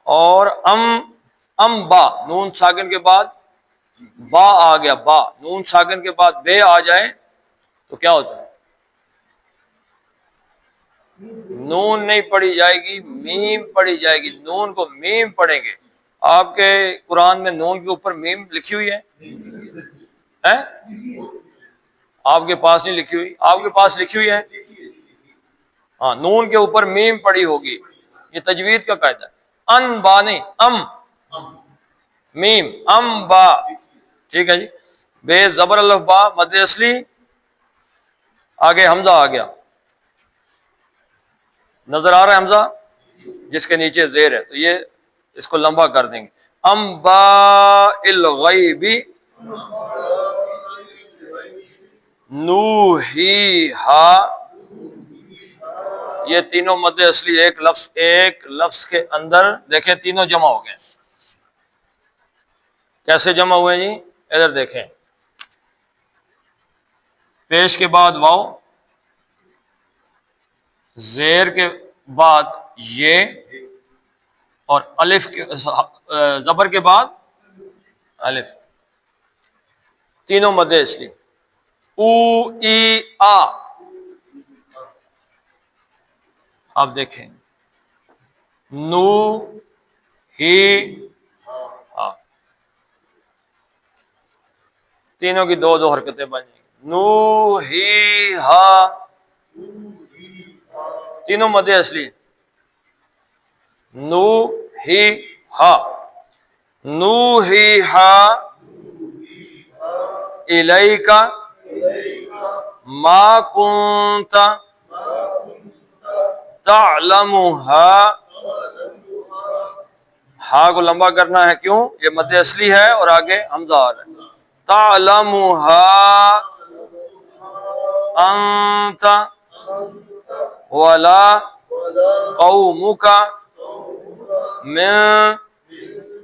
اور ام با، نون ساکن کے بعد با آ گیا، با، نون ساکن کے بعد بے آ جائے تو کیا ہوتا ہے؟ نون نہیں پڑھی جائے گی، میم پڑھی جائے گی، نون کو میم پڑھیں گے۔ آپ کے قرآن میں نون کے اوپر میم لکھی ہوئی ہے؟ آپ کے پاس نہیں لکھی ہوئی؟ آپ کے پاس لکھی ہوئی ہے؟ ہاں، نون کے اوپر میم پڑی ہوگی، یہ تجوید کا قاعدہ ہے۔ ان با نہیں، ام، میم، ام با، ٹھیک ہے جی۔ بے زبر الف با، مد اصلی، آگے حمزہ آ گیا، نظر آ رہا ہے حمزہ جس کے نیچے زیر ہے، تو یہ اس کو لمبا کر دیں گے۔ ام با الغیب نوحیہا، یہ تینوں مد اصلی ایک لفظ کے اندر، دیکھیں تینوں جمع ہو گئے۔ کیسے جمع ہوئے جی؟ ادھر دیکھیں، پیش کے بعد واو، زیر کے بعد یہ، اور الف کے زبر کے بعد الف، تینوں مد اصلی۔ او ای آ، اب دیکھیں نو ہی آ، تینوں کی دو دو حرکتیں بن جائیں گی۔ نو ہی ہا، تینوں مد اصلی، نو ہی ہا، نو ہی ہا الیک ما کنت تعلمها، ہا کو لمبا کرنا ہے، کیوں؟ یہ مد اصلی ہے اور آگے حمزہ آ رہا ہے۔ تعلمها انت ولا قومک من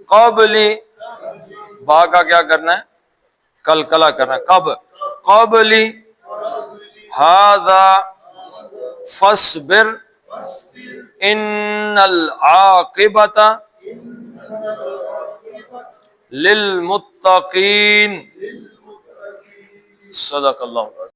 قبل، با کا کیا کرنا ہے؟ کلکلا کرنا ہے. کب؟ قبل ھذا فاصبر ان العاقبۃ للمتقین. صدق اللہ.